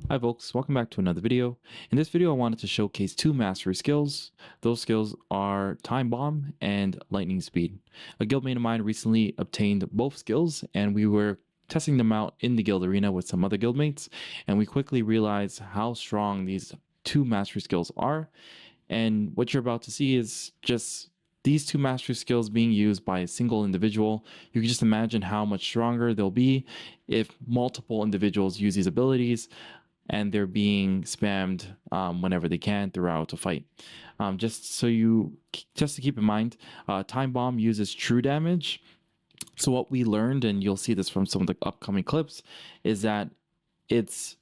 Hi folks, welcome back to another video. In this video I wanted to showcase two mastery skills. Those skills are Time Bomb and Lightning Speed. A guildmate of mine recently obtained both skills and we were testing them out in the guild arena with some other guildmates, and we quickly realized how strong these two mastery skills are. And what you're about to see is just these two mastery skills being used by a single individual. You can just imagine how much stronger they'll be if multiple individuals use these abilities and they're being spammed whenever they can throughout a fight. Just to keep in mind, Time Bomb uses true damage. So what we learned, and you'll see this from some of the upcoming clips, is that it's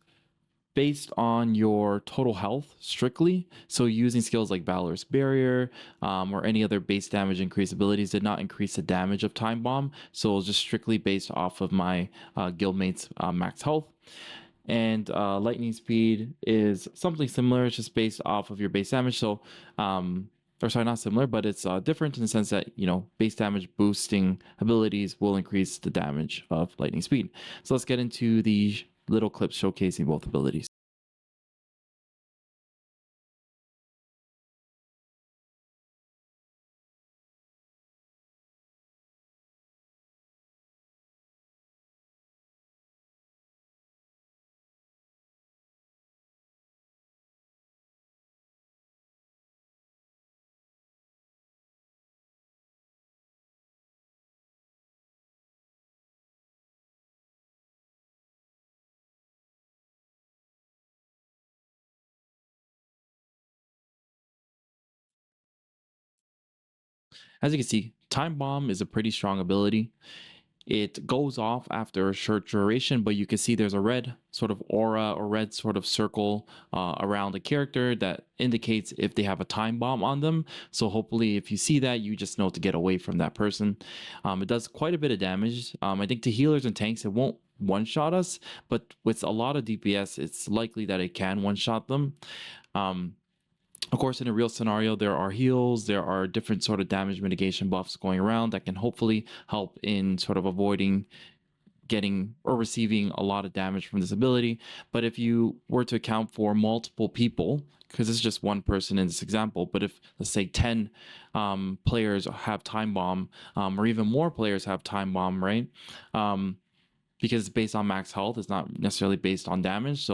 based on your total health strictly. So using skills like Valor's Barrier or any other base damage increase abilities did not increase the damage of Time Bomb. So it was just strictly based off of my guildmate's max health. And lightning speed is something similar. It's just based off of your base damage. So, or sorry, not similar, but it's different in the sense that, base damage boosting abilities will increase the damage of lightning speed. So let's get into the little clips showcasing both abilities. As you can see, Time Bomb is a pretty strong ability. It goes off after a short duration, but you can see there's a red sort of aura or red sort of circle around the character that indicates if they have a time bomb on them. So hopefully if you see that, you just know to get away from that person. It does quite a bit of damage. I think to healers and tanks, it won't one-shot us, but with a lot of DPS, it's likely that it can one-shot them. Of course, in a real scenario, there are heals, there are different sort of damage mitigation buffs going around that can hopefully help in sort of avoiding getting or receiving a lot of damage from this ability. But if you were to account for multiple people, because it's just one person in this example, but if let's say 10 players have Time Bomb, or even more players have Time Bomb, right? Because it's based on max health, it's not necessarily based on damage.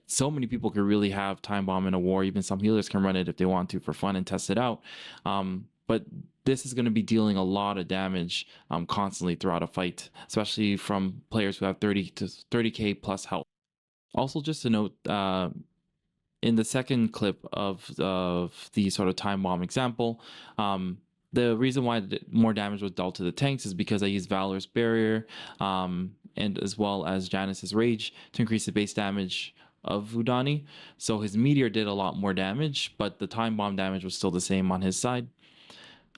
So many people could really have Time Bomb in a war. Even some healers can run it if they want to for fun and test it out. But this is going to be dealing a lot of damage constantly throughout a fight, especially from players who have 30k plus health. Also, just to note, in the second clip of the sort of Time Bomb example, the reason why more damage was dealt to the tanks is because I used Valor's Barrier and as well as Janus's Rage to increase the base damage of Vudani. So his Meteor did a lot more damage, but the Time Bomb damage was still the same on his side.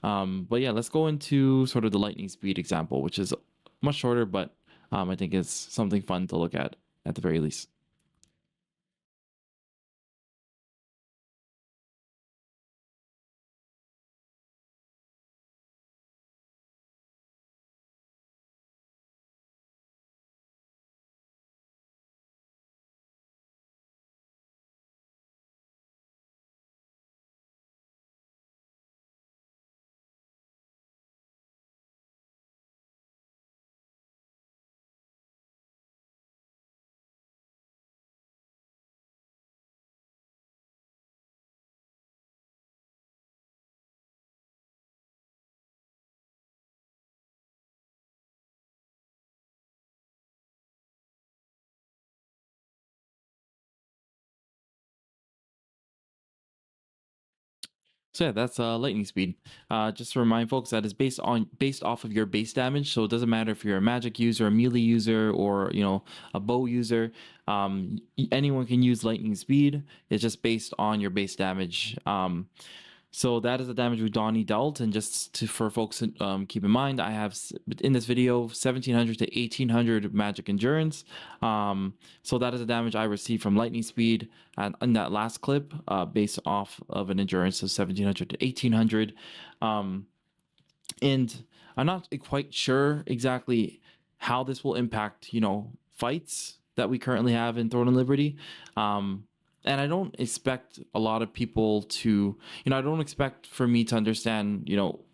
But yeah, let's go into sort of the lightning speed example, which is much shorter, but I think it's something fun to look at the very least. So yeah, that's lightning speed. Just to remind folks that is based off of your base damage. So it doesn't matter if you're a magic user, a melee user, or a bow user. Anyone can use lightning speed. It's just based on your base damage. So that is the damage Udani dealt, and for folks to keep in mind, I have in this video 1700 to 1800 magic endurance. So that is the damage I received from lightning speed and in that last clip, based off of an endurance of 1700 to 1800. And I'm not quite sure exactly how this will impact, fights that we currently have in Throne and Liberty. And I don't expect a lot of people to, I don't expect for me to understand,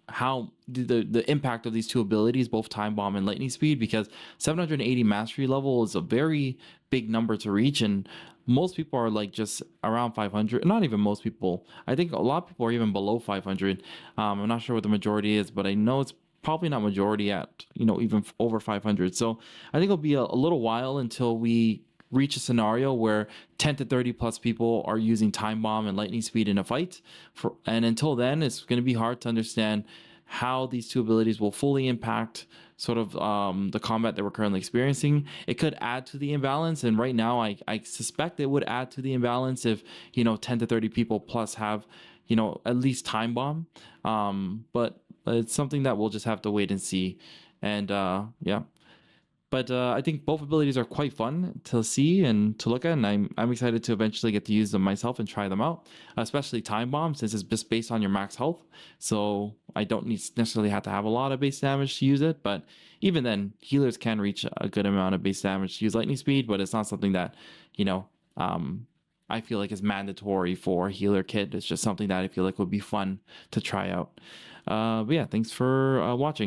how the impact of these two abilities, both Time Bomb and Lightning Speed, because 780 mastery level is a very big number to reach, and most people are like just around 500. Not even most people. I think a lot of people are even below 500. I'm not sure what the majority is, but I know it's probably not majority at even over 500. So I think it'll be a little while until we reach a scenario where 10 to 30 plus people are using Time Bomb and Lightning Speed in a fight. And until then, it's going to be hard to understand how these two abilities will fully impact sort of the combat that we're currently experiencing. It could add to the imbalance, and right now I suspect it would add to the imbalance if 10 to 30 people plus have at least Time Bomb. But it's something that we'll just have to wait and see. And yeah. But I think both abilities are quite fun to see and to look at, and I'm excited to eventually get to use them myself and try them out. Especially Time Bomb, since it's just based on your max health, so I don't necessarily have to have a lot of base damage to use it. But even then, healers can reach a good amount of base damage to use Lightning Speed, but it's not something that I feel like is mandatory for a healer kit. It's just something that I feel like would be fun to try out. But yeah, thanks for watching.